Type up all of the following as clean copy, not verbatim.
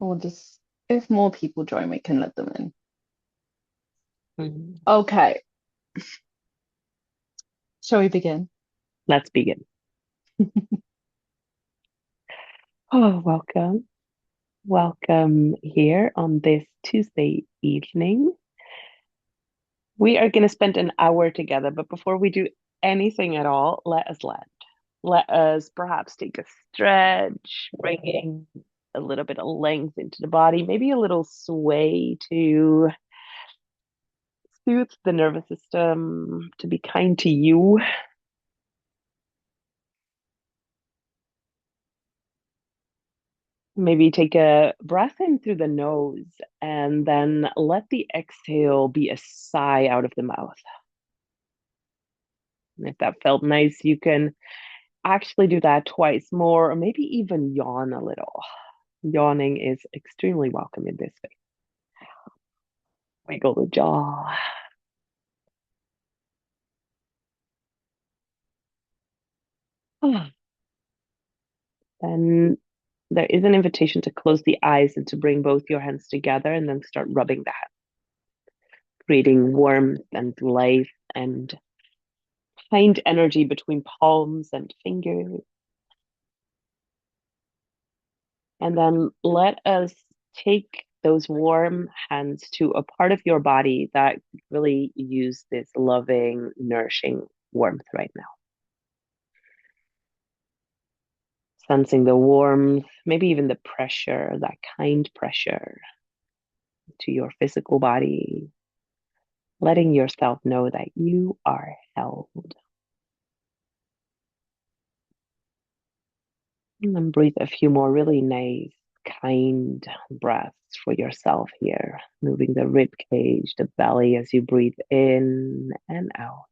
Or just if more people join, we can let them in. Mhm. Okay, shall we begin? Let's begin. Oh, welcome. Welcome here on this Tuesday evening. We are going to spend an hour together, but before we do anything at all, let us land. Let us perhaps take a stretch, bringing a little bit of length into the body, maybe a little sway to soothe the nervous system, to be kind to you. Maybe take a breath in through the nose and then let the exhale be a sigh out of the mouth. And if that felt nice, you can actually do that twice more, or maybe even yawn a little. Yawning is extremely welcome in this way. Wiggle the jaw. Then there is an invitation to close the eyes and to bring both your hands together and then start rubbing the hand, creating warmth and life and kind energy between palms and fingers. And then let us take those warm hands to a part of your body that really use this loving, nourishing warmth right now. Sensing the warmth, maybe even the pressure, that kind pressure to your physical body, letting yourself know that you are held. And then breathe a few more really nice, kind breaths for yourself here, moving the rib cage, the belly as you breathe in and out.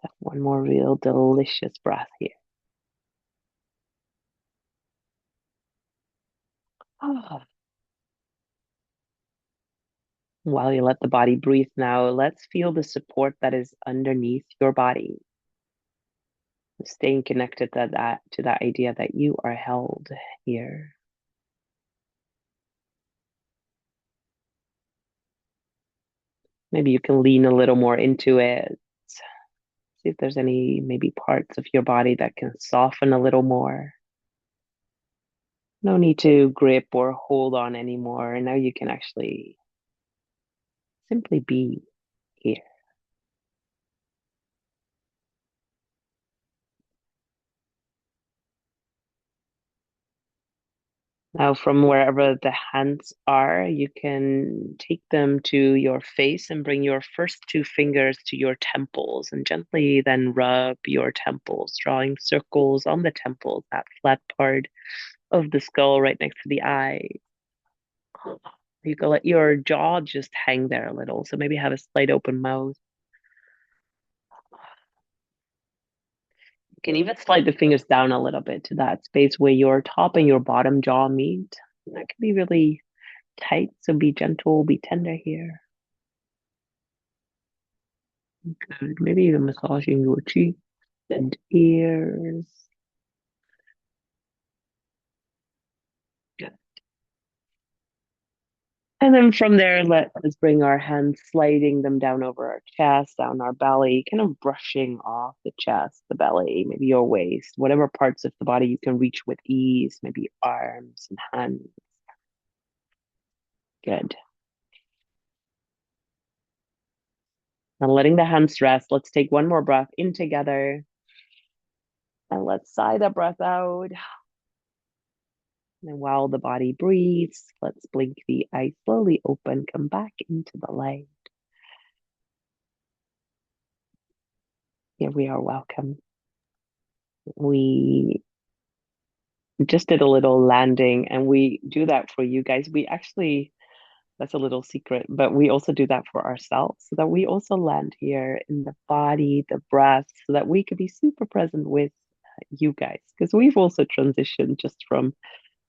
So one more real delicious breath here. Ah. While you let the body breathe now, let's feel the support that is underneath your body. Staying connected to that idea that you are held here. Maybe you can lean a little more into it. See if there's any maybe parts of your body that can soften a little more. No need to grip or hold on anymore. And now you can actually simply be here. Now, from wherever the hands are, you can take them to your face and bring your first two fingers to your temples and gently then rub your temples, drawing circles on the temples, that flat part of the skull right next to the eye. You can let your jaw just hang there a little. So maybe have a slight open mouth. You can even slide the fingers down a little bit to that space where your top and your bottom jaw meet. That can be really tight, so be gentle, be tender here. Good. Maybe even massaging your cheeks and ears. Good. And then from there, let us bring our hands, sliding them down over our chest, down our belly, kind of brushing off the chest, the belly, maybe your waist, whatever parts of the body you can reach with ease, maybe arms and hands. Good. And letting the hands rest, let's take one more breath in together and let's sigh the breath out. And while the body breathes, let's blink the eyes slowly open, come back into the light. Here we are, welcome. We just did a little landing and we do that for you guys. We actually, that's a little secret, but we also do that for ourselves so that we also land here in the body, the breath, so that we could be super present with you guys, because we've also transitioned just from,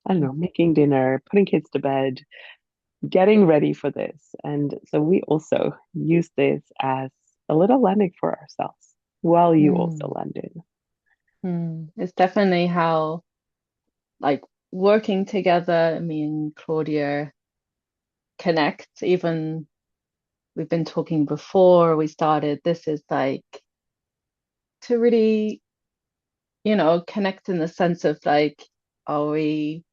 I don't know, making dinner, putting kids to bed, getting ready for this. And so we also use this as a little landing for ourselves while you also Mm, land in. It's definitely how, like, working together, me and Claudia connect. Even we've been talking before we started. This is like to really, connect in the sense of like, are we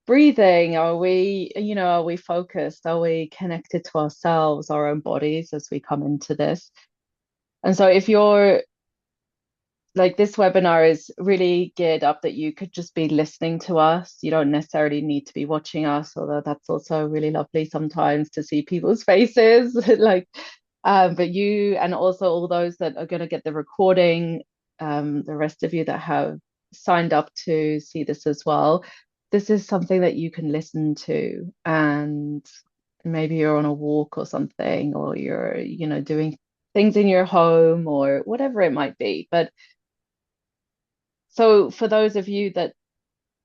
breathing? Are we focused? Are we connected to ourselves, our own bodies as we come into this? And so if you're like this webinar is really geared up that you could just be listening to us. You don't necessarily need to be watching us, although that's also really lovely sometimes to see people's faces. Like, but you and also all those that are going to get the recording, the rest of you that have signed up to see this as well. This is something that you can listen to, and maybe you're on a walk or something, or you're, doing things in your home or whatever it might be. But so for those of you that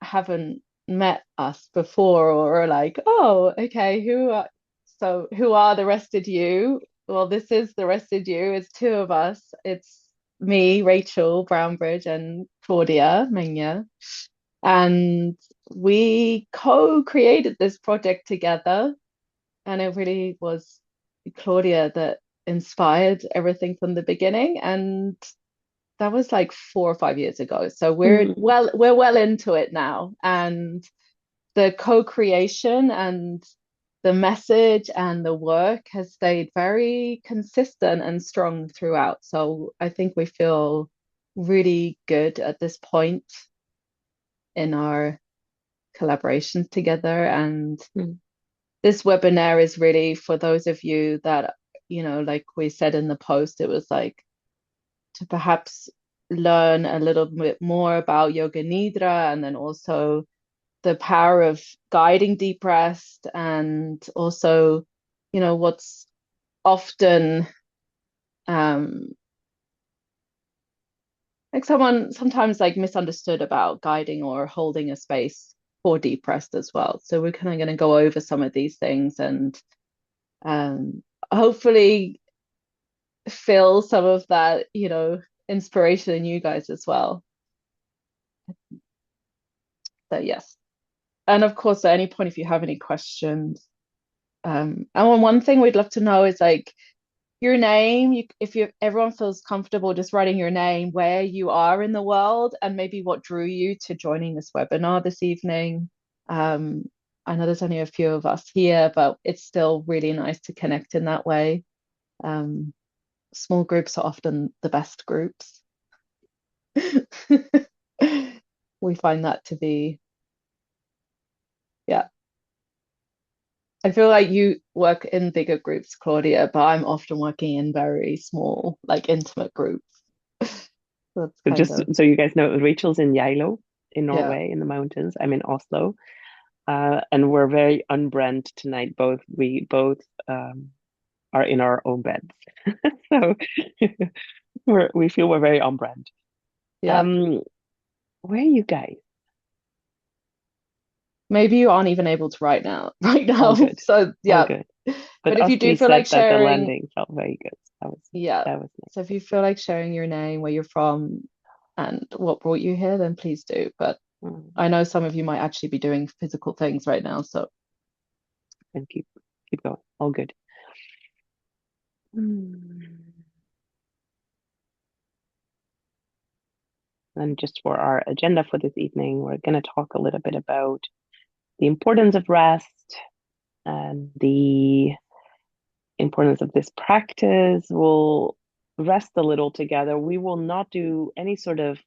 haven't met us before or are like, oh, okay, who are the rest of you? Well, this is the rest of you. It's two of us. It's me, Rachel Brownbridge, and Claudia Menya. And we co-created this project together. And it really was Claudia that inspired everything from the beginning. And that was like 4 or 5 years ago. So Mm, we're well into it now. And the co-creation and the message and the work has stayed very consistent and strong throughout. So I think we feel really good at this point in our collaborations together. And mm, this webinar is really for those of you that, like we said in the post, it was like to perhaps learn a little bit more about Yoga Nidra, and then also the power of guiding deep rest, and also, what's often um, like someone sometimes like misunderstood about guiding or holding a space for deep rest as well. So we're kind of going to go over some of these things and um, hopefully fill some of that, inspiration in you guys as well. So yes. And of course, at any point, if you have any questions, and one thing we'd love to know is like your name. If everyone feels comfortable just writing your name, where you are in the world, and maybe what drew you to joining this webinar this evening. Um, I know there's only a few of us here, but it's still really nice to connect in that way. Um, Small groups are often the best groups. We find that to be, yeah. I feel like you work in bigger groups, Claudia, but I'm often working in very small, like intimate groups. That's so kind just of, so you guys know, Rachel's in Geilo in yeah, Norway in the mountains. I'm in Oslo. And we're very unbrand tonight. We both um, are in our own beds. So we feel we're very on brand. yeah. Um, where are you guys? Maybe you aren't even able to write now, right All now. good, So all yeah. good. But But if you do Astri feel like said that the sharing, landing felt very good. yeah. That was So if you feel like sharing your name, where you're from, and what brought you here, then please do. But nice. Mm, I know some of you might actually be doing physical things right now. So and keep going. All good. Mm. And just for our agenda for this evening, we're going to talk a little bit about the importance of rest and the importance of this practice. We'll rest a little together. We will not do any sort of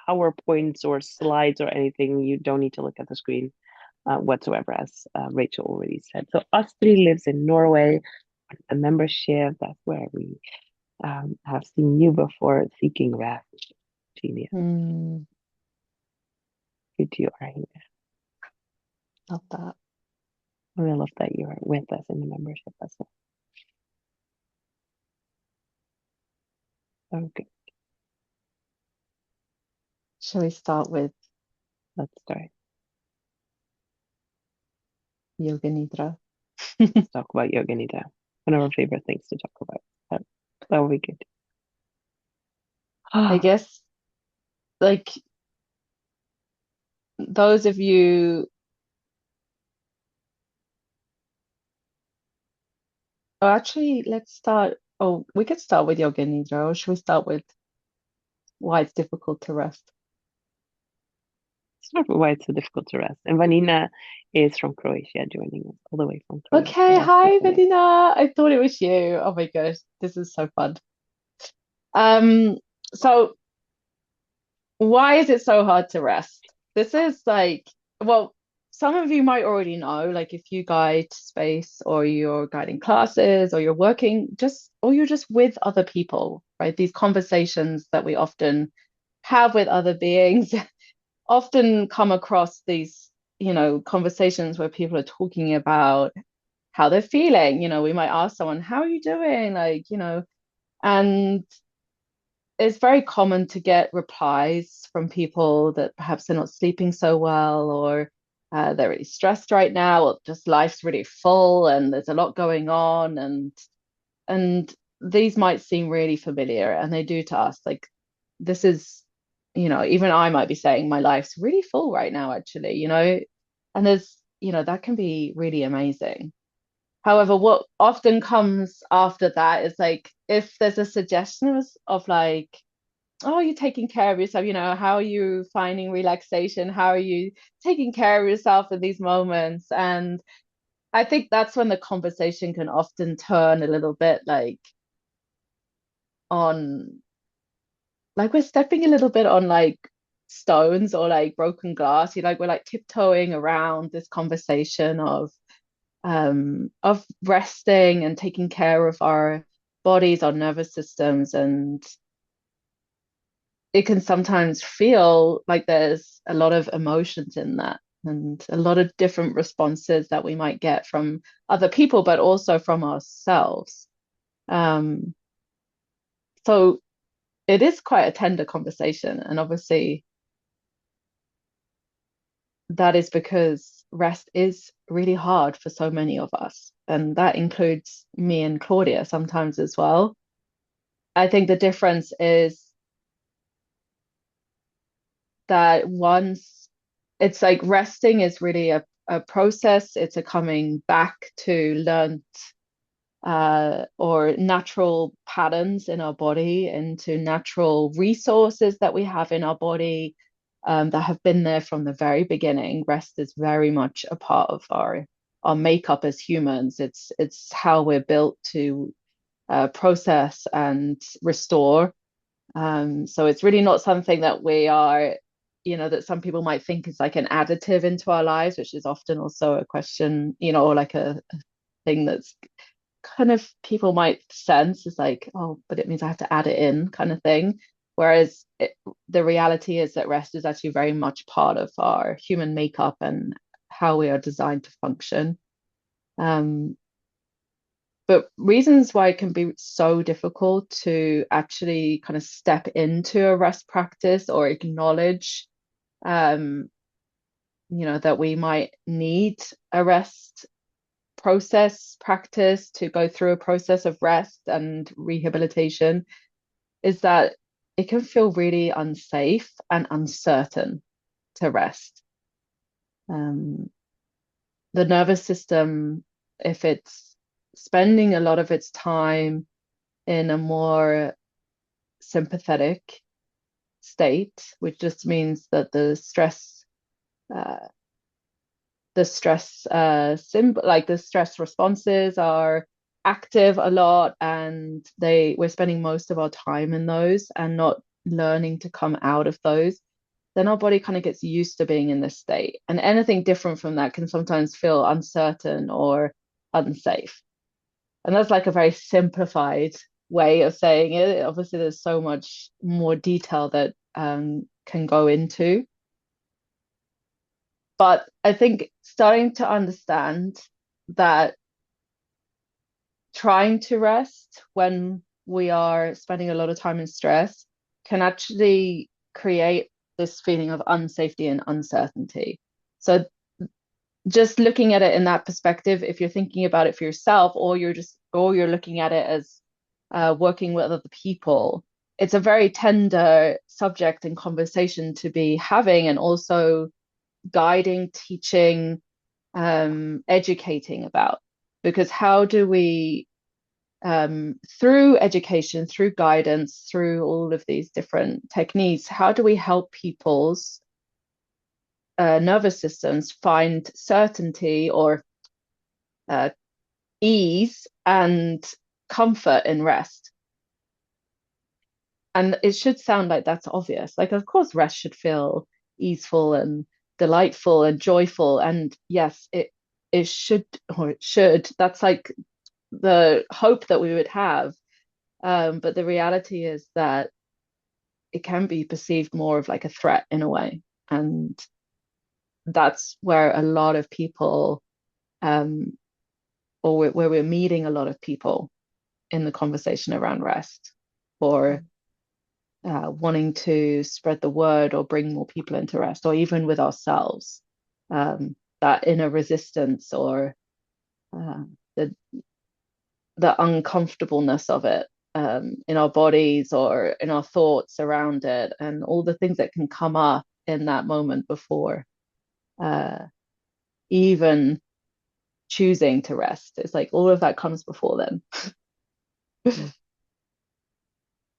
PowerPoints or slides or anything. You don't need to look at the screen whatsoever, as Rachel already said. So Astrid lives in Norway, a membership. That's where we have seen you before, seeking rest. Genius. mm, Good you are here. love that. I really love that you're with us in the membership as well. Okay. Shall we start with Let's start. Yoga Nidra? Let's talk about Yoga Nidra. One of our favorite things to talk about. That, that will be good. I Ah, guess, like, those of you, oh, actually, let's start. Oh, we could start with Yoga Nidra, or should we start with why it's difficult to rest? it's not why it's so difficult to rest. And Vanina is from Croatia, joining us all the way from Croatia. Okay, That's hi, super nice. Medina. I thought it was you. Oh my gosh, this is so fun. Um, so why is it so hard to rest? This is like, well, some of you might already know, like if you guide space or you're guiding classes or you're working just, or you're just with other people, right? These conversations that we often have with other beings often come across these, conversations where people are talking about how they're feeling. We might ask someone, how are you doing? And it's very common to get replies from people that perhaps they're not sleeping so well, or they're really stressed right now, or just life's really full and there's a lot going on, and these might seem really familiar, and they do to us. Like this is, even I might be saying my life's really full right now, actually, and that can be really amazing. However, what often comes after that is like if there's a suggestion of like, oh, you're taking care of yourself, how are you finding relaxation? How are you taking care of yourself in these moments? And I think that's when the conversation can often turn a little bit like on, like we're stepping a little bit on like stones or like broken glass. We're like tiptoeing around this conversation of resting and taking care of our bodies, our nervous systems, and it can sometimes feel like there's a lot of emotions in that and a lot of different responses that we might get from other people, but also from ourselves. Um, so it is quite a tender conversation. And obviously, that is because rest is really hard for so many of us. And that includes me and Claudia sometimes as well. I think the difference is that once it's like resting is really a process, it's a coming back to learned or natural patterns in our body, into natural resources that we have in our body that have been there from the very beginning. Rest is very much a part of our makeup as humans. It's how we're built to process and restore. So it's really not something that we are, that some people might think is like an additive into our lives, which is often also a question, or like a thing that's kind of people might sense is like, oh, but it means I have to add it in kind of thing. Whereas the reality is that rest is actually very much part of our human makeup and how we are designed to function. Um, but reasons why it can be so difficult to actually kind of step into a rest practice or acknowledge, um, that we might need a rest process practice to go through a process of rest and rehabilitation is that it can feel really unsafe and uncertain to rest. Um, the nervous system, if it's spending a lot of its time in a more sympathetic state, which just means that uh, the stress responses are active a lot, and we're spending most of our time in those and not learning to come out of those. Then our body kind of gets used to being in this state, and anything different from that can sometimes feel uncertain or unsafe. And that's like a very simplified way of saying it. Obviously, there's so much more detail that can go into. But I think starting to understand that trying to rest when we are spending a lot of time in stress can actually create this feeling of unsafety and uncertainty. So just looking at it in that perspective, if you're thinking about it for yourself, or you're looking at it as working with other people, it's a very tender subject and conversation to be having, and also guiding, teaching, educating about. Because how do we, through education, through guidance, through all of these different techniques, how do we help people's nervous systems find certainty or uh, ease and comfort in rest? And it should sound like that's obvious. Like, of course, rest should feel easeful and delightful and joyful. And yes, it should, or it should. That's like the hope that we would have. But the reality is that it can be perceived more of like a threat in a way. And that's where a lot of people, um, or where we're meeting a lot of people in the conversation around rest, or wanting to spread the word or bring more people into rest, or even with ourselves, that inner resistance, or uh, the uncomfortableness of it, in our bodies or in our thoughts around it, and all the things that can come up in that moment before uh, even choosing to rest. It's like all of that comes before then.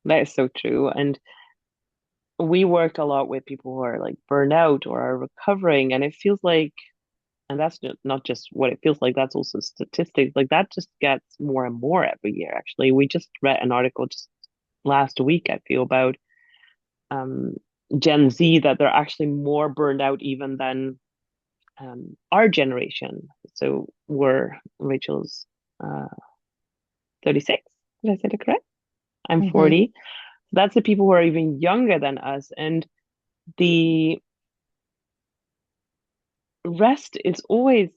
That is so true. And we worked a lot with people who are like burnout or are recovering, and it feels like, and that's not just what it feels like, that's also statistics. Like that just gets more and more every year. Actually, we just read an article just last week, I feel, about um, Gen Z, that they're actually more burned out even than our generation. So we're Rachel's 36. Did I say that correct? I'm Mm-hmm. 40. So that's the people who are even younger than us. And the rest is always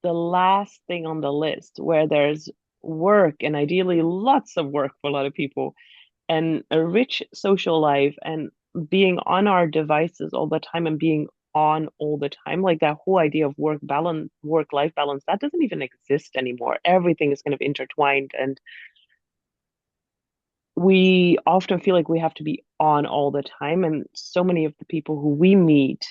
the last thing on the list, where there's work, and ideally lots of work for a lot of people, and a rich social life, and being on our devices all the time and being on all the time. Like that whole idea of work balance, work life balance, that doesn't even exist anymore. Everything is kind of intertwined, and we often feel like we have to be on all the time. And so many of the people who we meet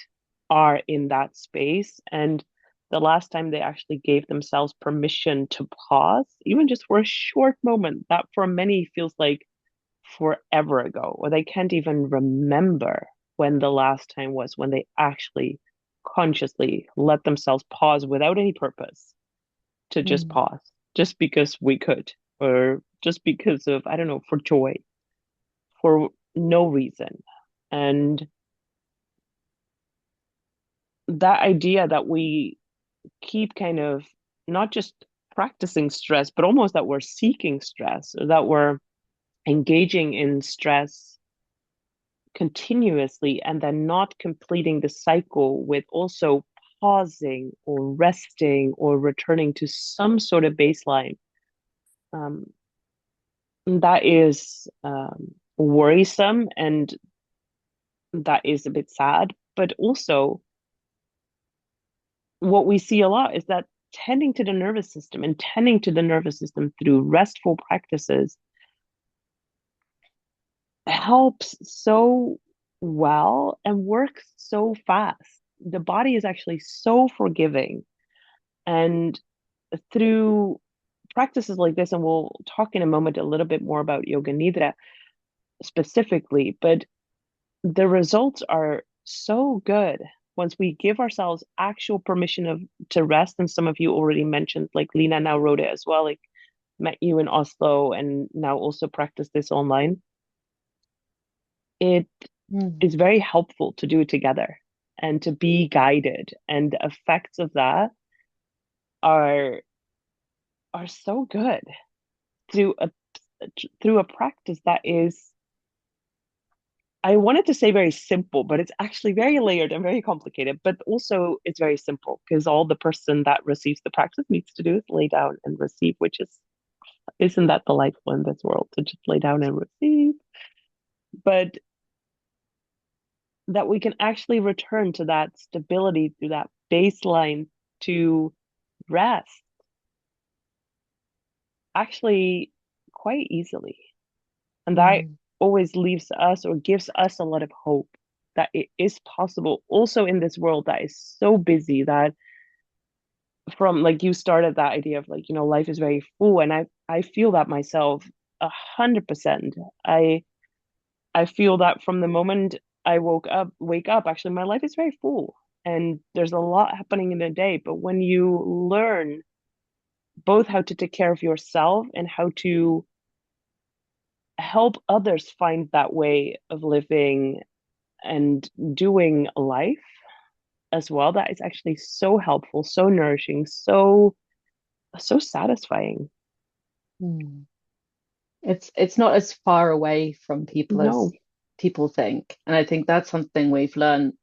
are in that space. And the last time they actually gave themselves permission to pause, even just for a short moment, that for many feels like forever ago, or they can't even remember when the last time was when they actually consciously let themselves pause without any purpose, to just Mm. pause, just because we could, or just because of, I don't know, for joy, for no reason. And that idea that we keep kind of not just practicing stress, but almost that we're seeking stress, or that we're engaging in stress continuously and then not completing the cycle with also pausing or resting or returning to some sort of baseline. Um, that is worrisome, and that is a bit sad. But also, what we see a lot is that tending to the nervous system, and tending to the nervous system through restful practices, helps so well and works so fast. The body is actually so forgiving. And through practices like this, and we'll talk in a moment a little bit more about Yoga Nidra specifically, but the results are so good once we give ourselves actual permission of to rest. And some of you already mentioned, like Lena now wrote it as well, like met you in Oslo and now also practice this online. It Mm. is very helpful to do it together and to be guided. And the effects of that are so good through a practice that is, I wanted to say very simple, but it's actually very layered and very complicated. But also it's very simple, because all the person that receives the practice needs to do is lay down and receive, which is, isn't that delightful in this world, to just lay down and receive? But that we can actually return to that stability, to that baseline, to rest actually quite easily. And that Mm, always leaves us or gives us a lot of hope that it is possible also in this world that is so busy that from like you started that idea of like, life is very full. And I feel that myself 100%. I feel that from the moment I wake up, actually my life is very full and there's a lot happening in a day. But when you learn both how to take care of yourself and how to help others find that way of living and doing life as well, that is actually so helpful, so nourishing, so satisfying. mm. It's not as far away from people No. as people think. And I think that's something we've learned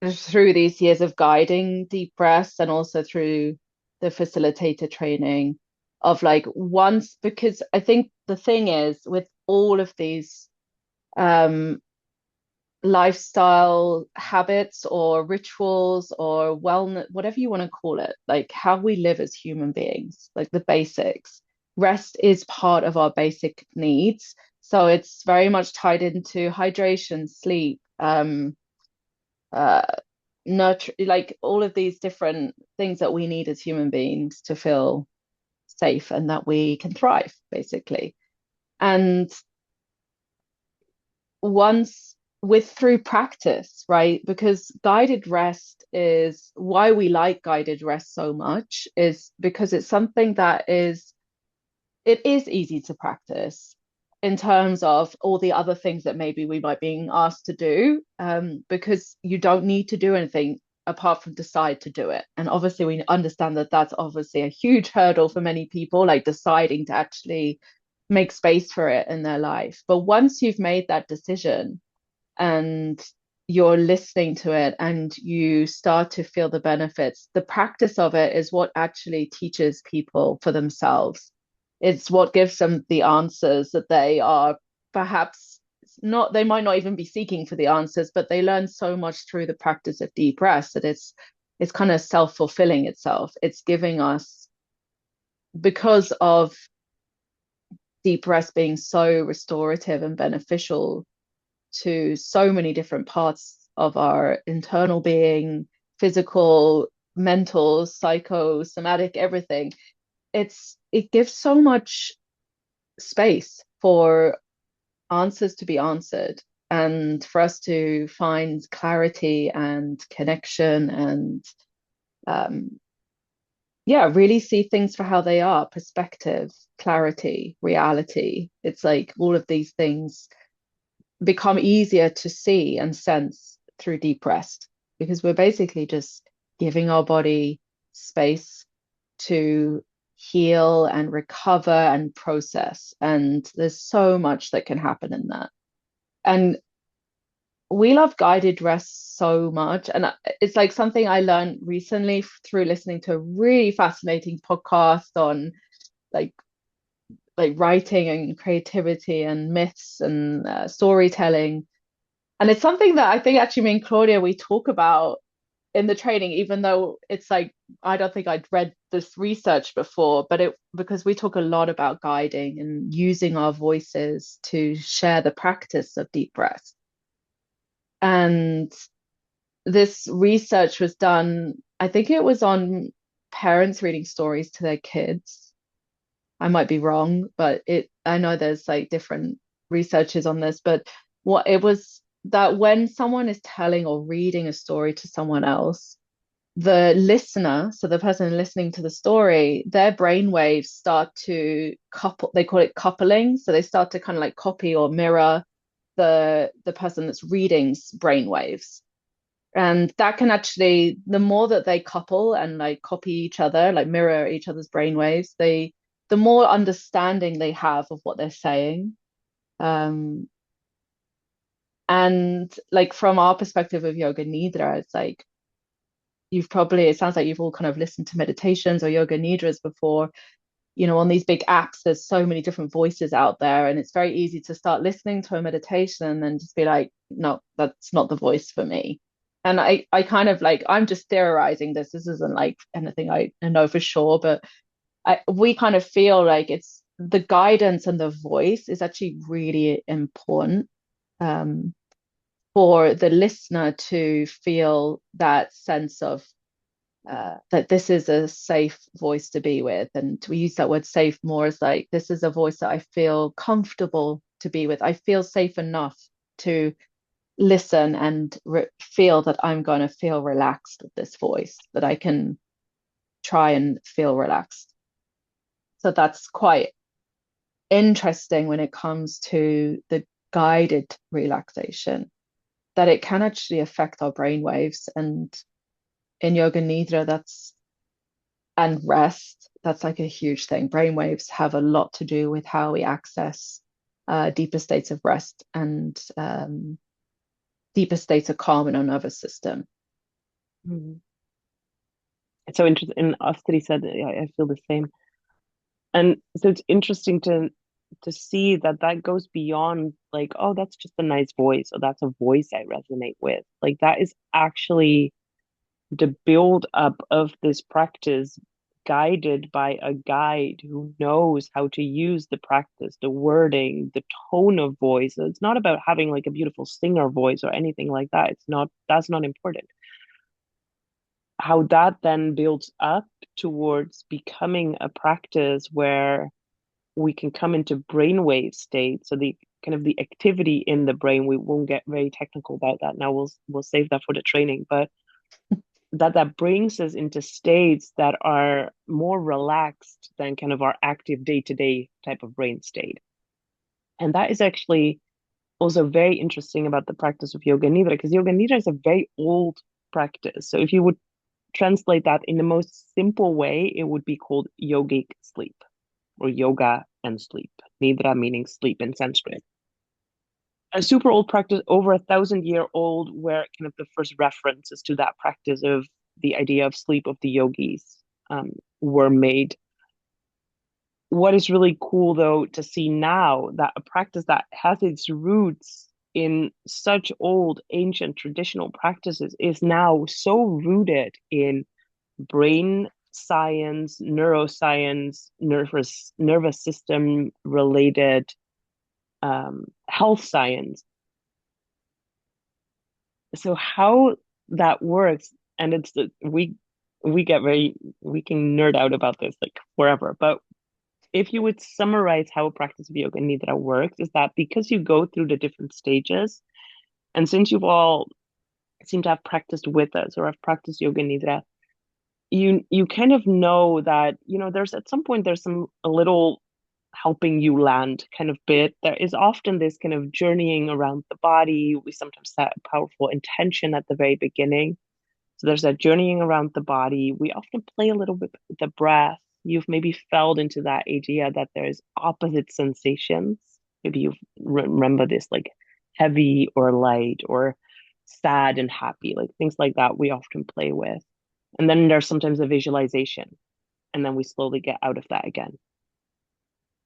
through these years of guiding deep breaths and also through the facilitator training of like once, because I think the thing is with all of these um lifestyle habits or rituals or wellness, whatever you want to call it, like how we live as human beings, like the basics. Rest is part of our basic needs. So it's very much tied into hydration, sleep, uh, nurture, like all of these different things that we need as human beings to feel safe and that we can thrive, basically. And once with through practice, right? Because guided rest is why we like guided rest so much, is because it's something that it is easy to practice in terms of all the other things that maybe we might being asked to do, because you don't need to do anything apart from decide to do it. And obviously, we understand that that's obviously a huge hurdle for many people, like deciding to actually make space for it in their life. But once you've made that decision, and you're listening to it and you start to feel the benefits, the practice of it is what actually teaches people for themselves. It's what gives them the answers that they are perhaps not, they might not even be seeking for the answers, but they learn so much through the practice of deep rest that it's kind of self-fulfilling itself. It's giving us, because of deep rest being so restorative and beneficial to so many different parts of our internal being, physical, mental, psychosomatic, everything. It gives so much space for answers to be answered and for us to find clarity and connection and um, yeah, really see things for how they are, perspective, clarity, reality. It's like all of these things become easier to see and sense through deep rest because we're basically just giving our body space to heal and recover and process. And there's so much that can happen in that. And we love guided rest so much. And it's like something I learned recently through listening to a really fascinating podcast on like writing and creativity and myths and storytelling. And it's something that I think actually me and Claudia, we talk about in the training, even though it's like, I don't think I'd read this research before, but it, because we talk a lot about guiding and using our voices to share the practice of deep breath. And this research was done, I think it was on parents reading stories to their kids. I might be wrong, but I know there's like different researches on this, but what it was that when someone is telling or reading a story to someone else, the listener, so the person listening to the story, their brain waves start to couple, they call it coupling. So they start to kind of like copy or mirror the person that's reading's brain waves. And that can actually, the more that they couple and like copy each other, like mirror each other's brainwaves, the more understanding they have of what they're saying. Um, and like from our perspective of Yoga Nidra, it's like you've probably, it sounds like you've all kind of listened to meditations or Yoga Nidras before. You know, on these big apps, there's so many different voices out there, and it's very easy to start listening to a meditation and then just be like, no, that's not the voice for me. And I kind of like, I'm just theorizing this. This isn't like anything I know for sure, but we kind of feel like it's the guidance and the voice is actually really important um, for the listener to feel that sense of that this is a safe voice to be with. And we use that word safe more as like, this is a voice that I feel comfortable to be with. I feel safe enough to listen and feel that I'm going to feel relaxed with this voice, that I can try and feel relaxed. So that's quite interesting when it comes to the guided relaxation, that it can actually affect our brain waves. And in Yoga Nidra, that's and rest, that's like a huge thing. Brain waves have a lot to do with how we access deeper states of rest and deeper states of calm in our nervous system. Mhm. It's so interesting. And Astrid said, I feel the same. And so it's interesting to see that that goes beyond like, oh, that's just a nice voice, or that's a voice I resonate with. Like that is actually the build up of this practice guided by a guide who knows how to use the practice, the wording, the tone of voice. So it's not about having like a beautiful singer voice or anything like that. It's not, that's not important. How that then builds up towards becoming a practice where we can come into brainwave state. So the kind of the activity in the brain, we won't get very technical about that now. We'll save that for the training, but that brings us into states that are more relaxed than kind of our active day-to-day type of brain state. And that is actually also very interesting about the practice of Yoga Nidra, because Yoga Nidra is a very old practice. So if you would translate that in the most simple way, it would be called yogic sleep or yoga and sleep. Nidra meaning sleep in Sanskrit. A super old practice, over 1,000 year old, where kind of the first references to that practice of the idea of sleep of the yogis were made. What is really cool though to see now that a practice that has its roots in such old ancient traditional practices is now so rooted in brain science, neuroscience, nervous system related health science. So how that works, and it's we get very we can nerd out about this like forever, but if you would summarize how a practice of yoga nidra works, is that because you go through the different stages, and since you've all seem to have practiced with us or have practiced yoga nidra, you kind of know that there's at some point there's some a little helping you land kind of bit. There is often this kind of journeying around the body. We sometimes set a powerful intention at the very beginning. So there's that journeying around the body. We often play a little bit with the breath. You've maybe felt into that idea that there's opposite sensations. Maybe you remember this like heavy or light or sad and happy, like things like that we often play with. And then there's sometimes a visualization, and then we slowly get out of that again.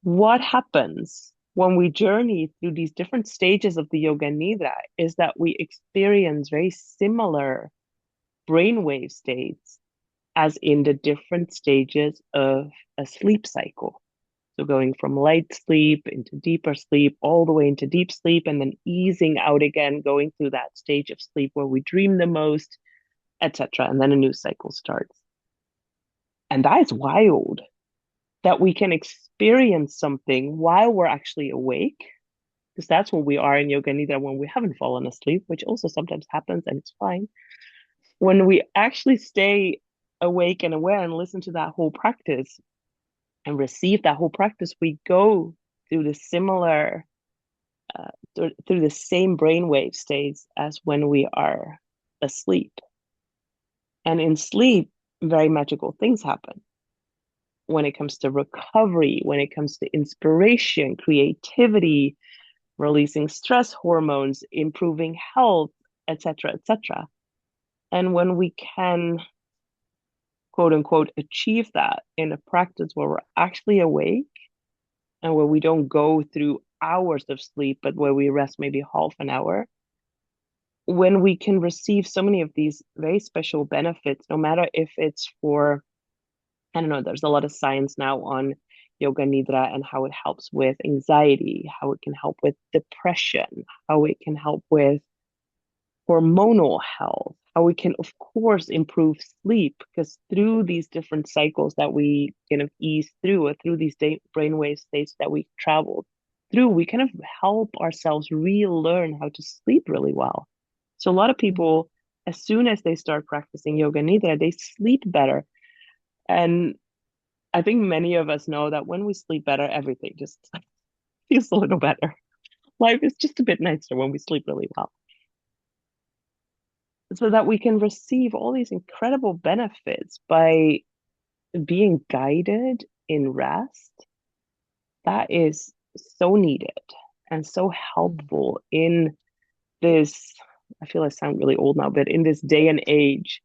What happens when we journey through these different stages of the Yoga Nidra is that we experience very similar brainwave states as in the different stages of a sleep cycle. So going from light sleep into deeper sleep, all the way into deep sleep, and then easing out again, going through that stage of sleep where we dream the most, etc. And then a new cycle starts. And that is wild that we can experience something while we're actually awake, because that's when we are in yoga nidra when we haven't fallen asleep, which also sometimes happens and it's fine. When we actually stay awake and aware and listen to that whole practice and receive that whole practice, we go through the similar, through the same brainwave states as when we are asleep. And in sleep, very magical things happen when it comes to recovery, when it comes to inspiration, creativity, releasing stress hormones, improving health, etc., etc. And when we can, quote unquote, achieve that in a practice where we're actually awake and where we don't go through hours of sleep, but where we rest maybe half an hour, when we can receive so many of these very special benefits, no matter if it's for, I don't know, there's a lot of science now on Yoga Nidra and how it helps with anxiety, how it can help with depression, how it can help with hormonal health, how we can, of course, improve sleep, because through these different cycles that we kind of ease through, or through these brainwave states that we travel through, we kind of help ourselves relearn how to sleep really well. So a lot of Mm. people, as soon as they start practicing Yoga Nidra, they sleep better. And I think many of us know that when we sleep better, everything just feels a little better. Life is just a bit nicer when we sleep really well, so that we can receive all these incredible benefits by being guided in rest. That is so needed and so Mm. helpful in this. I feel I sound really old now, but in this day and age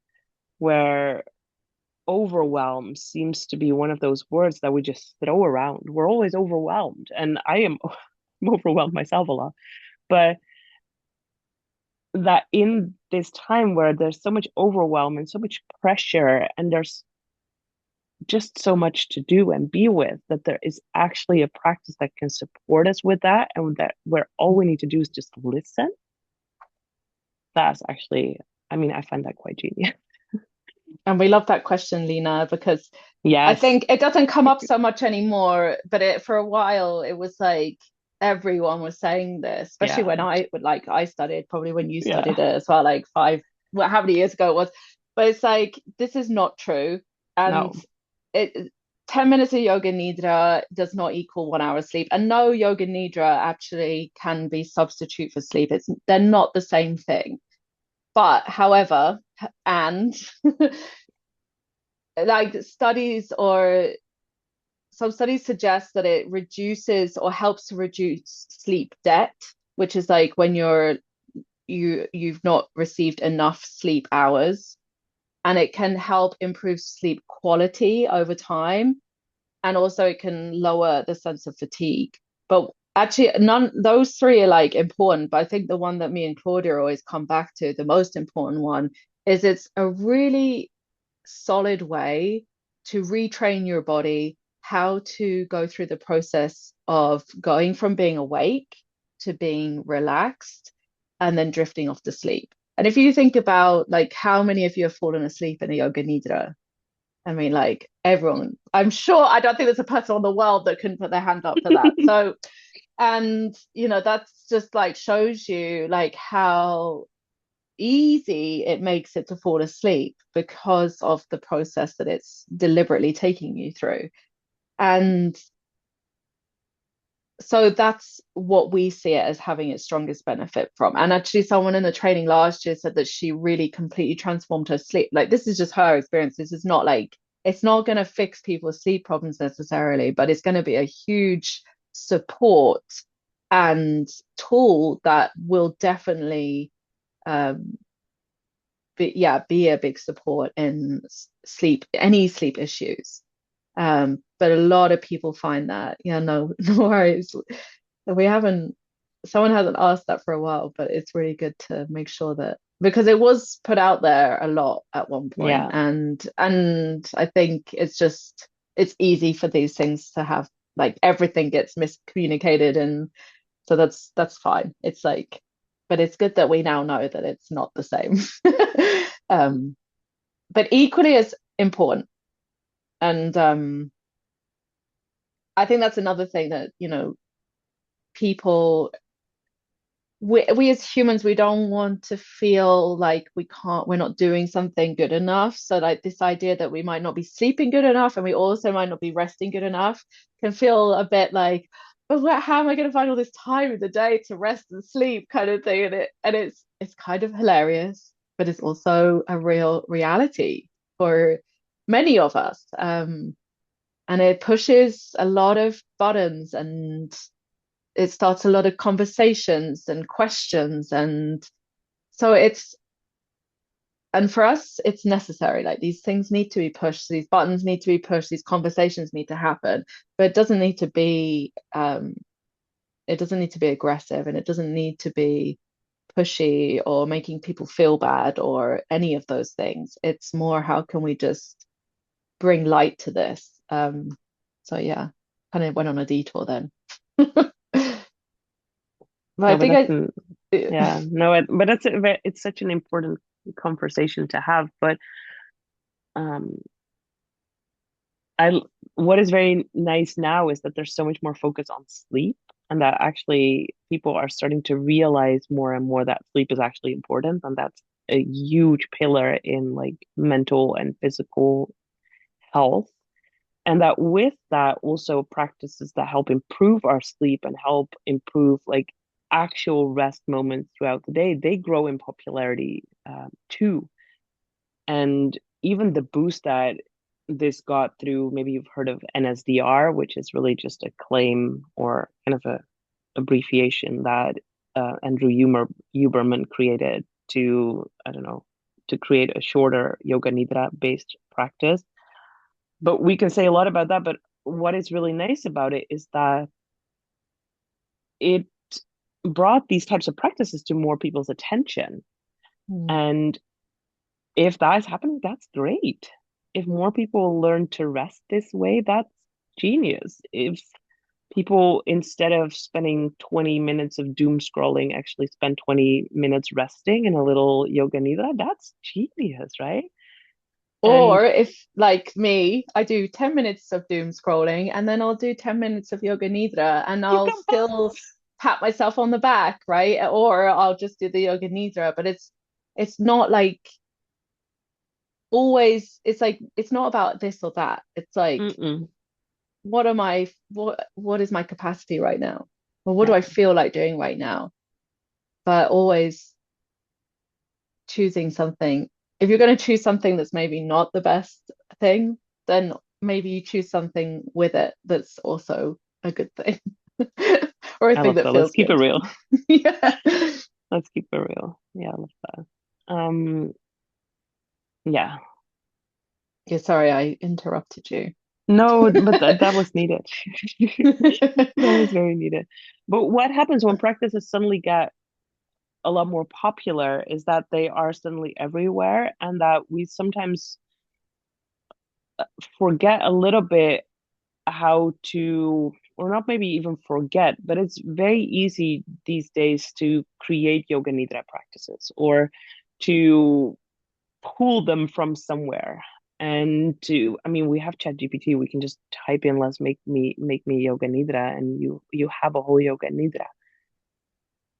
where overwhelm seems to be one of those words that we just throw around. We're always overwhelmed, and I am I'm overwhelmed myself a lot. But that in this time where there's so much overwhelm and so much pressure, and there's just so much to do and be with, that there is actually a practice that can support us with that, and that where all we need to do is just listen. That's actually, I mean, I find that quite genius. And we love that question, Lena, because I Yes. think it doesn't come up so much anymore, but it for a while it was like everyone was saying this, especially Yeah. when I studied, probably when you studied Yeah. it as well, like how many years ago it was. But it's like this is not true. And No. it 10 minutes of yoga nidra does not equal 1 hour sleep. And no yoga nidra actually can be substitute for sleep. They're not the same thing. But however, and like studies or some studies suggest that it reduces or helps to reduce sleep debt, which is like when you've not received enough sleep hours, and it can help improve sleep quality over time, and also it can lower the sense of fatigue. But actually, none those three are like important. But I think the one that me and Claudia always come back to, the most important one, is it's a really solid way to retrain your body how to go through the process of going from being awake to being relaxed and then drifting off to sleep. And if you think about like how many of you have fallen asleep in a yoga nidra, I mean, like everyone, I'm sure, I don't think there's a person in the world that couldn't put their hand up for that. So, and that's just like shows you like how easy it makes it to fall asleep because of the process that it's deliberately taking you through. And so that's what we see it as having its strongest benefit from. And actually, someone in the training last year said that she really completely transformed her sleep. Like, this is just her experience. This is not like, it's not going to fix people's sleep problems necessarily, but it's going to be a huge support and tool that will definitely um, be a big support in sleep, any sleep issues. But a lot of people find that, yeah, no, no worries. We haven't, someone hasn't asked that for a while, but it's really good to make sure that because it was put out there a lot at one point, Yeah. and I think it's easy for these things to have like everything gets miscommunicated, and so that's fine. It's like, but it's good that we now know that it's not the same. um, but equally as important. And I think that's another thing that, people we as humans, we don't want to feel like we're not doing something good enough. So like this idea that we might not be sleeping good enough and we also might not be resting good enough can feel a bit like, oh, how am I going to find all this time in the day to rest and sleep kind of thing. And it's kind of hilarious, but it's also a real reality for many of us. And it pushes a lot of buttons, and it starts a lot of conversations and questions. And so and for us it's necessary, like these things need to be pushed, these buttons need to be pushed, these conversations need to happen, but it doesn't need to be aggressive, and it doesn't need to be pushy or making people feel bad or any of those things. It's more how can we just bring light to this? So yeah, kind of went on a detour then. But I No, but think that's I, yeah, no, but it's such an important conversation to have. But um, I what is very nice now is that there's so much more focus on sleep, and that actually people are starting to realize more and more that sleep is actually important, and that's a huge pillar in like mental and physical health. And that with that also practices that help improve our sleep and help improve like actual rest moments throughout the day, they grow in popularity too. And even the boost that this got through, maybe you've heard of NSDR, which is really just a claim or kind of a abbreviation that Andrew Huberman created to, I don't know, to create a shorter Yoga Nidra based practice. But we can say a lot about that. But what is really nice about it is that it brought these types of practices to more people's attention. Mm. And if that is happening, that's great. If more people learn to rest this way, that's genius. If people, instead of spending 20 minutes of doom scrolling, actually spend 20 minutes resting in a little yoga nidra, that's genius, right? or And if like me, I do 10 minutes of doom scrolling and then I'll do 10 minutes of yoga nidra and you I'll can still both. pat myself on the back, right? Or I'll just do the yoga nidra, but it's not like always it's like it's not about this or that. It's like Mm-mm. what is my capacity right now? Or what do Yeah, I feel like doing right now? But always choosing something. If you're going to choose something that's maybe not the best thing, then maybe you choose something with it that's also a good thing or a I thing love that that. Let's feels keep it good. real. Yeah. Let's keep it real. Yeah, I love that. Yeah. Yeah, sorry, I interrupted you. No, but that was needed. That was very needed. But what happens when practices suddenly get a lot more popular is that they are suddenly everywhere, and that we sometimes forget a little bit how to, or not maybe even forget, but it's very easy these days to create yoga nidra practices or to pull them from somewhere. And to, I mean, we have Chat GPT. We can just type in "let's make me yoga nidra," and you have a whole yoga nidra.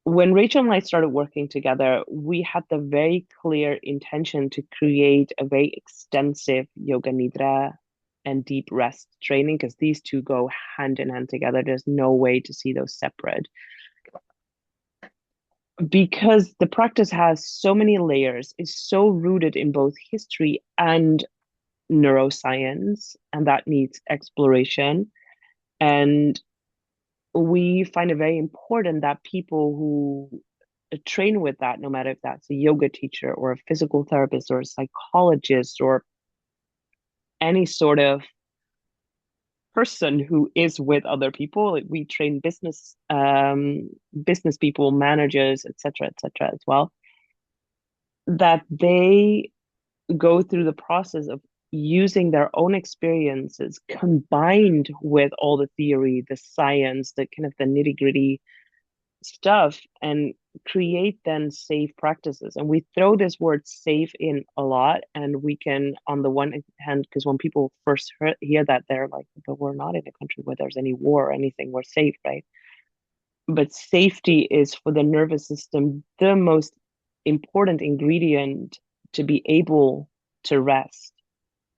When Rachel and I started working together, we had the very clear intention to create a very extensive yoga nidra and deep rest training because these two go hand in hand together. There's no way to see those separate because the practice has so many layers, is so rooted in both history and neuroscience, and that needs exploration. And we find it very important that people who train with that, no matter if that's a yoga teacher or a physical therapist or a psychologist or any sort of person who is with other people, like we train business people, managers, etc., as well, that they go through the process of using their own experiences combined with all the theory, the science, the kind of the nitty-gritty stuff, and create then safe practices. And we throw this word safe in a lot, and we can, on the one hand, because when people first hear that, they're like, but we're not in a country where there's any war or anything, we're safe, right? But safety is for the nervous system the most important ingredient to be able to rest.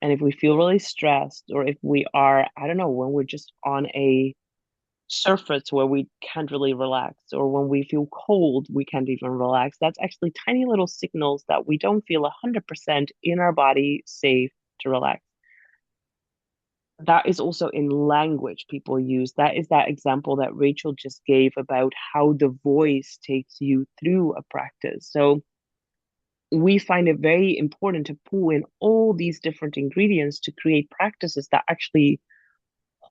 And if we feel really stressed, or if we are, I don't know, when we're just on a surface where we can't really relax, or when we feel cold, we can't even relax, that's actually tiny little signals that we don't feel 100% in our body safe to relax. That is also in language people use. That is that example that Rachel just gave about how the voice takes you through a practice. So we find it very important to pull in all these different ingredients to create practices that actually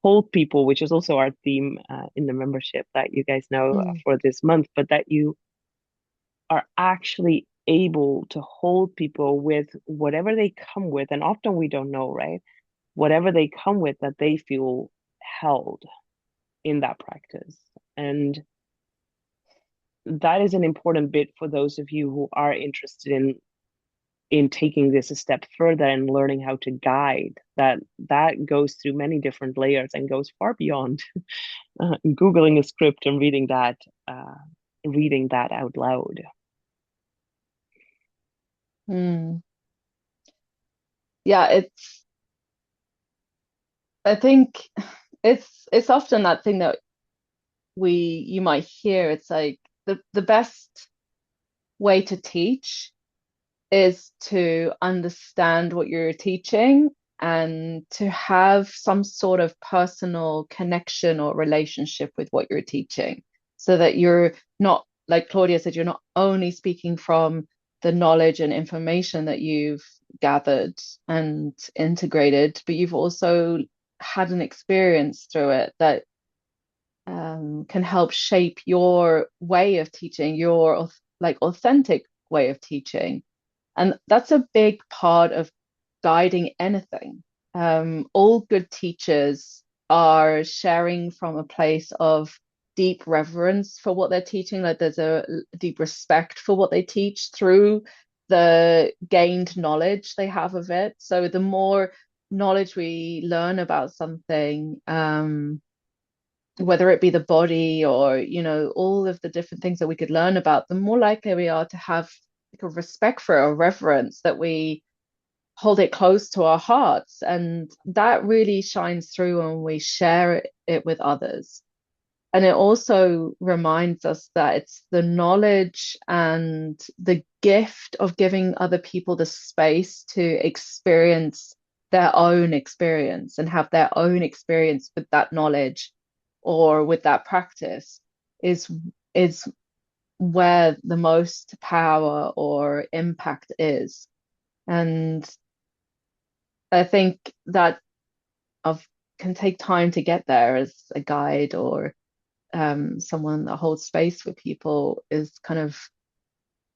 hold people, which is also our theme in the membership that you guys know Mm. for this month, but that you are actually able to hold people with whatever they come with, and often we don't know, right? Whatever they come with, that they feel held in that practice. And that is an important bit for those of you who are interested in taking this a step further and learning how to guide. That goes through many different layers and goes far beyond googling a script and uh, reading that out loud. Mm. Yeah, I think it's often that thing that we you might hear. It's like the best way to teach is to understand what you're teaching and to have some sort of personal connection or relationship with what you're teaching so that you're not, like Claudia said, you're not only speaking from the knowledge and information that you've gathered and integrated, but you've also had an experience through it that can help shape your way of teaching, your like authentic way of teaching. And that's a big part of guiding anything. All good teachers are sharing from a place of deep reverence for what they're teaching. Like there's a deep respect for what they teach through the gained knowledge they have of it. So the more knowledge we learn about something, whether it be the body or, all of the different things that we could learn about, the more likely we are to have like a respect for it, a reverence that we hold it close to our hearts. And that really shines through when we share it with others. And it also reminds us that it's the knowledge and the gift of giving other people the space to experience their own experience and have their own experience with that knowledge or with that practice is is where the most power or impact is. And I think that of can take time to get there as a guide or someone that holds space with people is kind of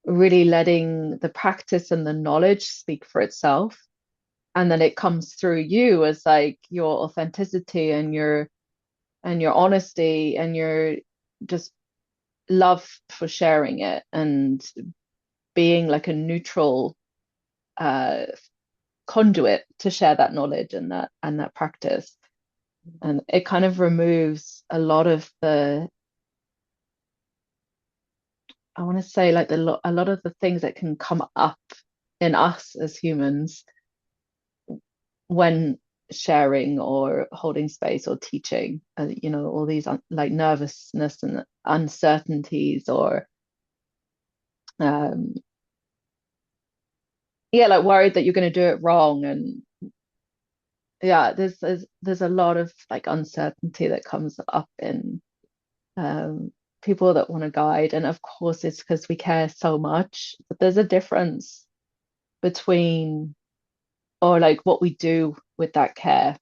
really letting the practice and the knowledge speak for itself. And then it comes through you as like your authenticity and your honesty and your just love for sharing it and being like a neutral uh, conduit to share that knowledge and that practice. And it kind of removes a lot of the, I want to say, like a lot of the things that can come up in us as humans when sharing or holding space or teaching. All these like nervousness and uncertainties or um, yeah, like worried that you're going to do it wrong. And yeah, there's a lot of like uncertainty that comes up in people that want to guide. And of course, it's because we care so much. But there's a difference between, or like what we do with that care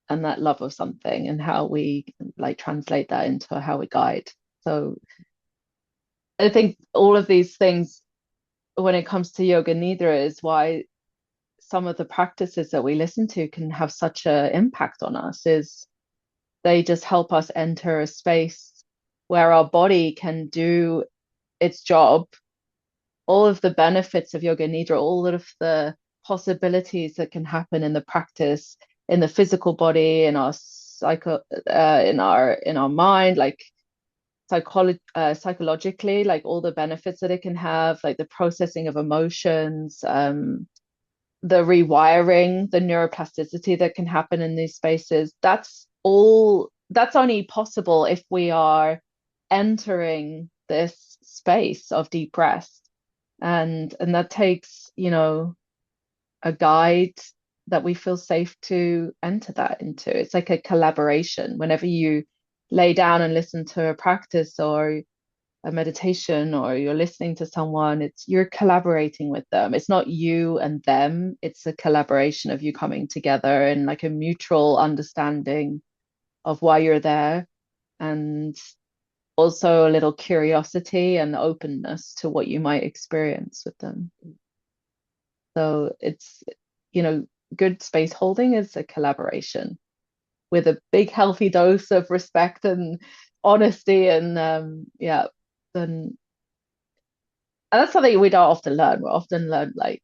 and that love of something and how we like translate that into how we guide. So I think all of these things, when it comes to Yoga Nidra, is why some of the practices that we listen to can have such an impact on us, is they just help us enter a space where our body can do its job, all of the benefits of Yoga Nidra, all of the possibilities that can happen in the practice, in the physical body, in our in our mind, like psychologically, like all the benefits that it can have, like the processing of emotions, the rewiring, the neuroplasticity that can happen in these spaces. That's only possible if we are entering this space of deep rest. And that takes, a guide that we feel safe to enter that into. It's like a collaboration. Whenever you lay down and listen to a practice or a meditation or you're listening to someone, you're collaborating with them. It's not you and them, it's a collaboration of you coming together and like a mutual understanding of why you're there. And also a little curiosity and openness to what you might experience with them. So it's, you know, good space holding is a collaboration with a big healthy dose of respect and honesty and yeah, then and that's something we don't often learn. We often learn like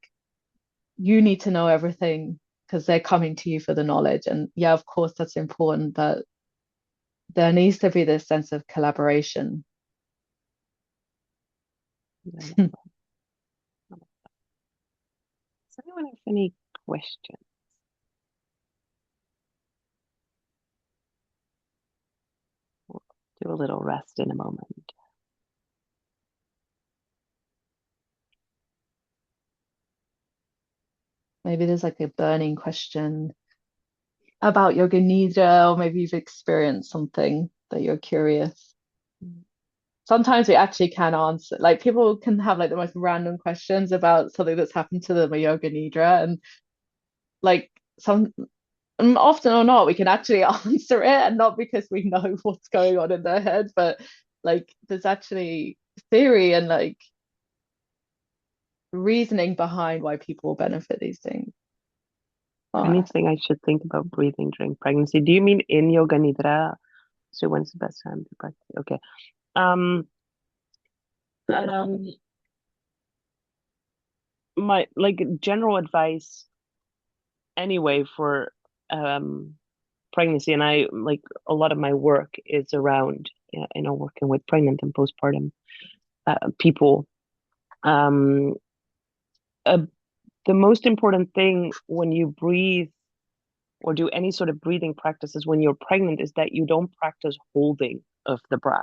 you need to know everything because they're coming to you for the knowledge. And yeah, of course that's important, but there needs to be this sense of collaboration. Yeah, I love that. I love that. Does anyone have any questions? We'll do a little rest in a moment. Maybe there's like a burning question about Yoga Nidra, or maybe you've experienced something that you're curious. Sometimes we actually can answer, like people can have like the most random questions about something that's happened to them a Yoga Nidra, and like some often or not, we can actually answer it, and not because we know what's going on in their head, but like there's actually theory and like reasoning behind why people benefit these things. Oh, Anything I should think about breathing during pregnancy? Do you mean in Yoga Nidra? So when's the best time to practice? Okay. Um, um, my like general advice anyway for um pregnancy, and I like a lot of my work is around working with pregnant and postpartum people. Um, uh, the most important thing when you breathe or do any sort of breathing practices when you're pregnant is that you don't practice holding of the breath.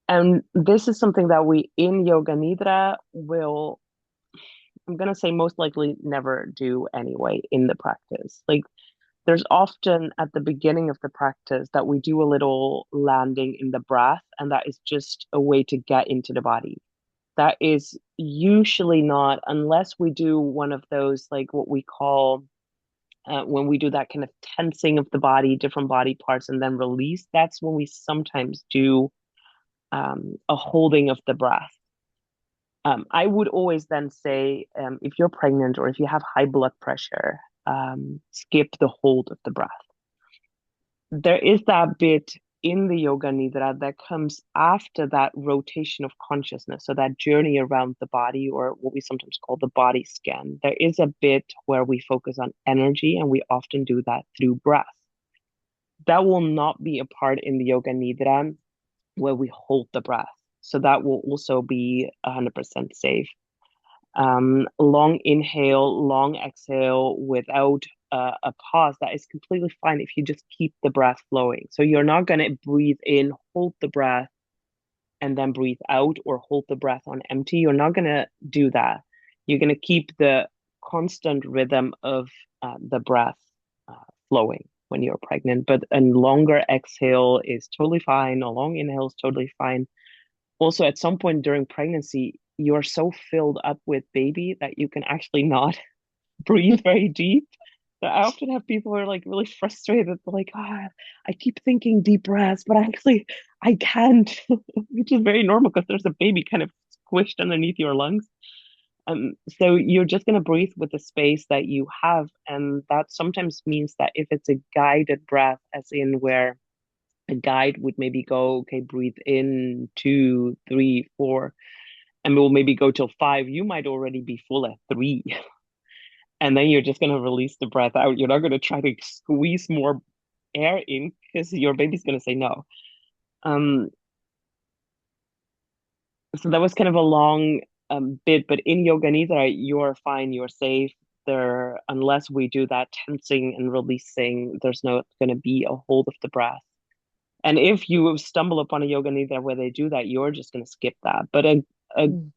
And this is something that we in Yoga Nidra will, I'm going to say most likely never do anyway in the practice. Like there's often at the beginning of the practice that we do a little landing in the breath, and that is just a way to get into the body. That is usually not, unless we do one of those, like what we call when we do that kind of tensing of the body, different body parts, and then release. That's when we sometimes do a holding of the breath. I would always then say, if you're pregnant or if you have high blood pressure, skip the hold of the breath. There is that bit in the Yoga Nidra that comes after that rotation of consciousness. So that journey around the body, or what we sometimes call the body scan. There is a bit where we focus on energy, and we often do that through breath. That will not be a part in the Yoga Nidra where we hold the breath. So that will also be 100% safe. Long inhale, long exhale without a pause, that is completely fine if you just keep the breath flowing. So you're not going to breathe in, hold the breath, and then breathe out, or hold the breath on empty. You're not going to do that. You're going to keep the constant rhythm of the breath uh, flowing when you're pregnant. But a longer exhale is totally fine. A long inhale is totally fine. Also, at some point during pregnancy, you're so filled up with baby that you can actually not breathe very deep. I often have people who are like really frustrated. They're like, I keep thinking deep breaths, but actually I can't, which is very normal because there's a baby kind of squished underneath your lungs. So you're just going to breathe with the space that you have. And that sometimes means that if it's a guided breath, as in where a guide would maybe go, okay, breathe in 2, 3, 4, and we'll maybe go till 5, you might already be full at 3. And then you're just going to release the breath out. You're not going to try to squeeze more air in because your baby's going to say no. Um, so that was kind of a long bit, but in Yoga Nidra, you're fine, you're safe. There, unless we do that tensing and releasing, there's not going to be a hold of the breath. And if you stumble upon a Yoga Nidra where they do that, you're just going to skip that. But a mm,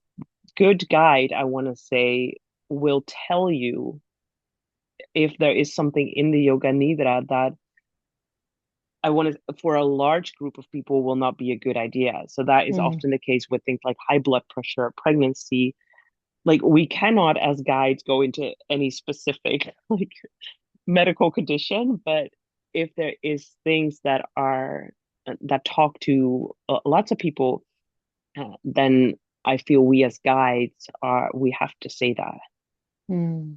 good guide, I want to say, will tell you if there is something in the Yoga Nidra that I want to, for a large group of people, will not be a good idea. So that is mm, often the case with things like high blood pressure, pregnancy. Like we cannot, as guides, go into any specific like medical condition, but if there is things that are that talk to lots of people, then I feel we as guides we have to say that. Hmm.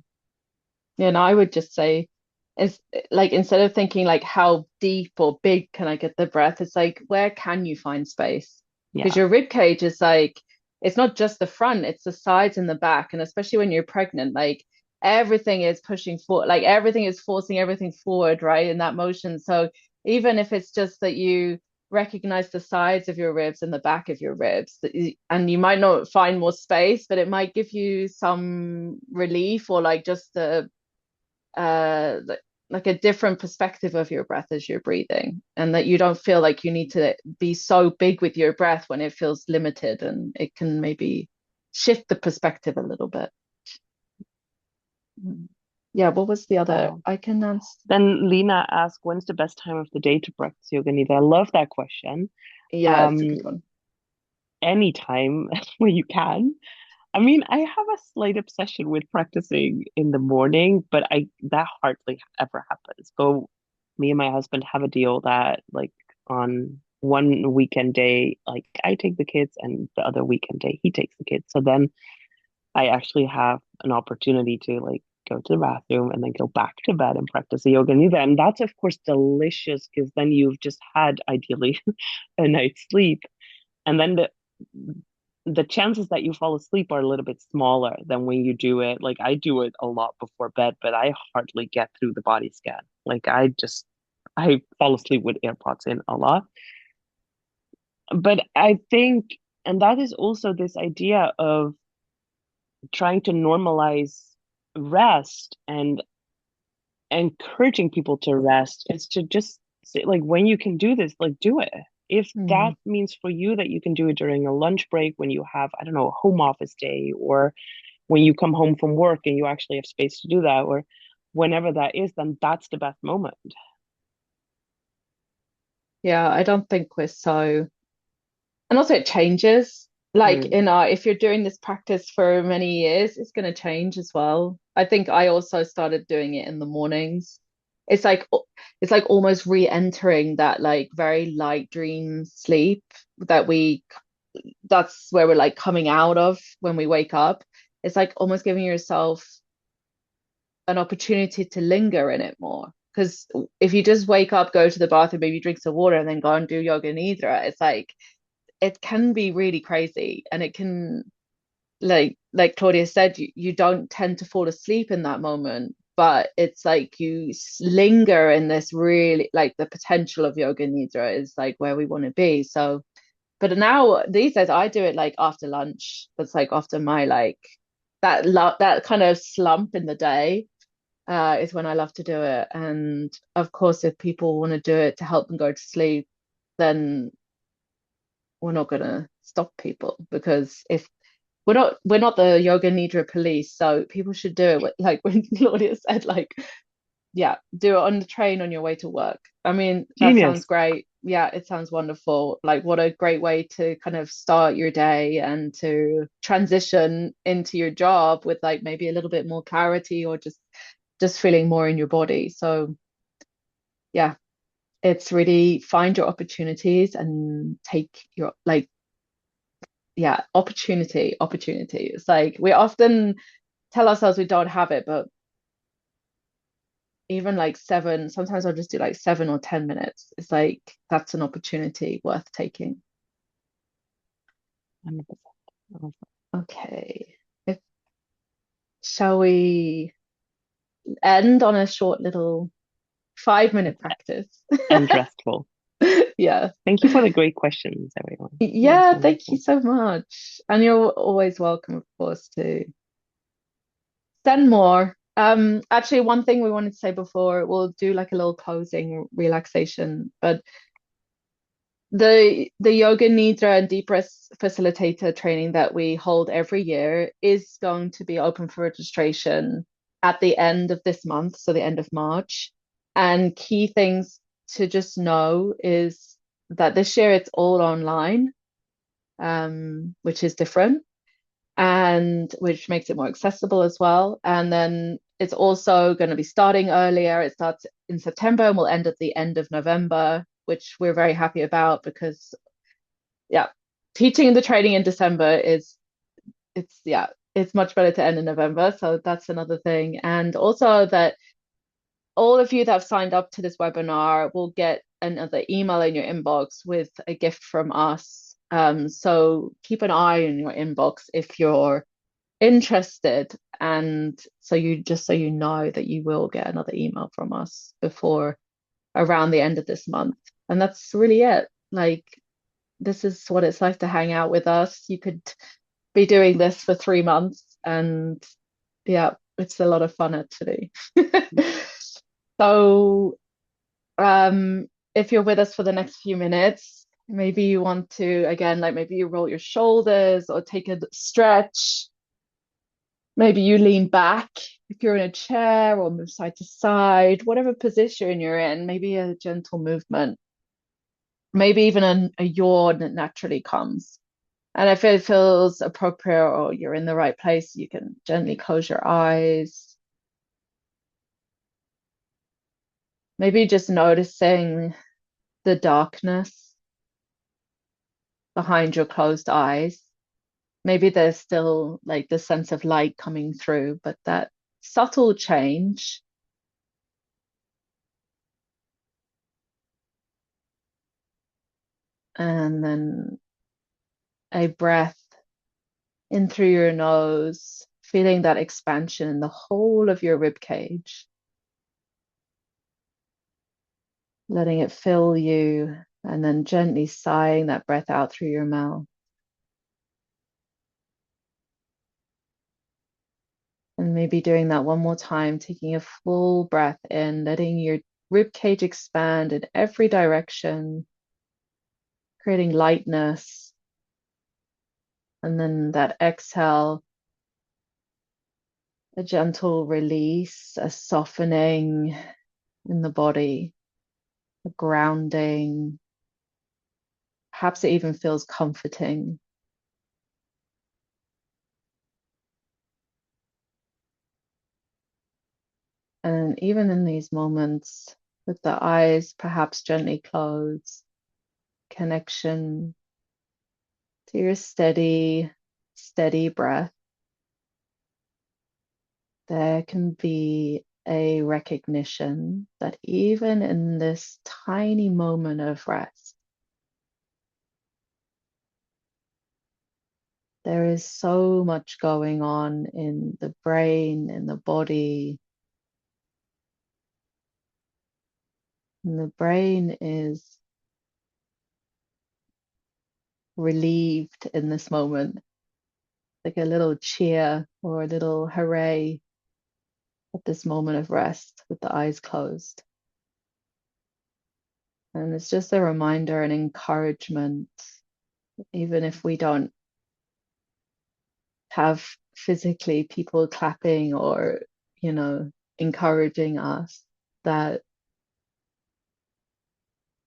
Yeah, and I would just say, it's like instead of thinking like how deep or big can I get the breath, it's like where can you find space? Because Yeah. your rib cage is like it's not just the front, it's the sides and the back, and especially when you're pregnant, like everything is pushing forward, like everything is forcing everything forward, right, in that motion. So even if it's just that you recognize the sides of your ribs and the back of your ribs, and you might not find more space, but it might give you some relief or like just the uh like a different perspective of your breath as you're breathing, and that you don't feel like you need to be so big with your breath when it feels limited, and it can maybe shift the perspective a little bit. Yeah, what was the other? Wow. I can answer. Then Lena asked, when's the best time of the day to practice yoga nidra? I love that question. Yeah, it's a Um, good one. Anytime when you can. I mean, I have a slight obsession with practicing in the morning, but I that hardly ever happens. But me and my husband have a deal that like on one weekend day, like I take the kids and the other weekend day he takes the kids. So then I actually have an opportunity to like go to the bathroom and then go back to bed and practice the yoga nidra. And that's of course delicious because then you've just had ideally a night's sleep. And then the chances that you fall asleep are a little bit smaller than when you do it. Like I do it a lot before bed, but I hardly get through the body scan. Like I fall asleep with AirPods in a lot. But I think, and that is also this idea of trying to normalize rest and encouraging people to rest is to just say, like, when you can do this, like, do it. If that Mm. means for you that you can do it during a lunch break when you have, I don't know, a home office day, or when you come home from work and you actually have space to do that, or whenever that is, then that's the best moment. Yeah, I don't think we're so, and also it changes. Like Mm. in our, if you're doing this practice for many years, it's going to change as well. I think I also started doing it in the mornings. It's like it's like almost re-entering that like very light dream sleep that we that's where we're like coming out of when we wake up. It's like almost giving yourself an opportunity to linger in it more. Because if you just wake up, go to the bathroom, maybe drink some water, and then go and do yoga nidra, it's like it can be really crazy, and it can like Claudia said, you don't tend to fall asleep in that moment, but it's like you linger in this really like the potential of yoga nidra is like where we want to be. So but now these days I do it like after lunch. That's like after my like that kind of slump in the day is when I love to do it. And of course if people want to do it to help them go to sleep, then we're not gonna stop people, because if we're not the yoga nidra police, so people should do it like when Claudia said, like, yeah, do it on the train on your way to work. I mean, that sounds Genius. great. Yeah, it sounds wonderful. Like, what a great way to kind of start your day and to transition into your job with like maybe a little bit more clarity, or just feeling more in your body. So, yeah, it's really find your opportunities and take your like yeah, opportunity. It's like we often tell ourselves we don't have it, but even like seven, sometimes I'll just do like 7 or 10 minutes. It's like that's an opportunity worth taking. 100%. Okay. If, shall we end on a short little 5 minute practice? And restful. Yeah. Thank you for the great questions, everyone. That was Yeah, thank you wonderful. so much. And you're always welcome, of course, to send more. Actually, one thing we wanted to say before, we'll do like a little closing relaxation, but the yoga nidra and deep breath facilitator training that we hold every year is going to be open for registration at the end of this month, so the end of March. And key things to just know is that this year it's all online, which is different and which makes it more accessible as well. And then it's also going to be starting earlier. It starts in September and will end at the end of November. which we're very happy about because yeah, teaching the training in December is it's yeah, it's much better to end in November. So that's another thing. And also that all of you that have signed up to this webinar will get another email in your inbox with a gift from us. So keep an eye in your inbox if you're interested. And so you just so you know that you will get another email from us before around the end of this month. And that's really it. Like, this is what it's like to hang out with us. You could be doing this for 3 months, and yeah, it's a lot of fun actually. So, if you're with us for the next few minutes, maybe you want to, again, like maybe you roll your shoulders or take a stretch. Maybe you lean back if you're in a chair or move side to side, whatever position you're in, maybe a gentle movement, maybe even a yawn that naturally comes. And if it feels appropriate or you're in the right place, you can gently close your eyes. Maybe just noticing the darkness behind your closed eyes. Maybe there's still like the sense of light coming through, but that subtle change. And then a breath in through your nose, feeling that expansion in the whole of your rib cage, letting it fill you, and then gently sighing that breath out through your mouth. And maybe doing that one more time, taking a full breath in, letting your rib cage expand in every direction, creating lightness. And then that exhale, a gentle release, a softening in the body, a grounding. Perhaps it even feels comforting. And even in these moments, with the eyes perhaps gently closed, connection to your steady, steady breath, there can be a recognition that even in this tiny moment of rest, there is so much going on in the brain, in the body. And the brain is relieved in this moment, like a little cheer or a little hooray at this moment of rest with the eyes closed. And it's just a reminder and encouragement, even if we don't have physically people clapping or, you know, encouraging us, that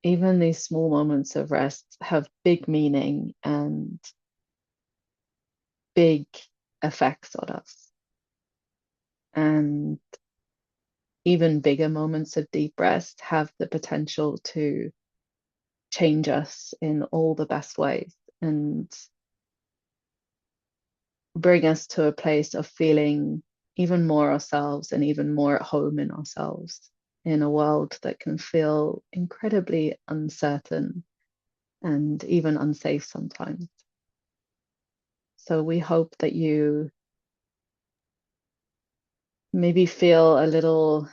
even these small moments of rest have big meaning and big effects on us. And even bigger moments of deep rest have the potential to change us in all the best ways and bring us to a place of feeling even more ourselves and even more at home in ourselves in a world that can feel incredibly uncertain and even unsafe sometimes. So we hope that you maybe feel a little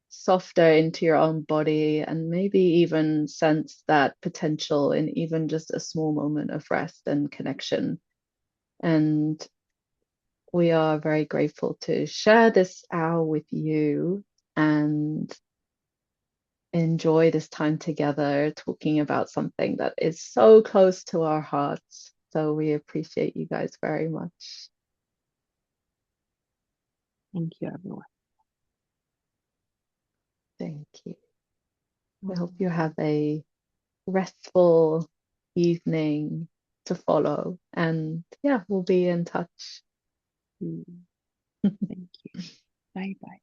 softer into your own body and maybe even sense that potential in even just a small moment of rest and connection. And we are very grateful to share this hour with you and enjoy this time together talking about something that is so close to our hearts. So we appreciate you guys very much. Thank you, everyone. Thank you. I hope you have a restful evening to follow. And yeah, we'll be in touch. Mm, thank you. Bye bye.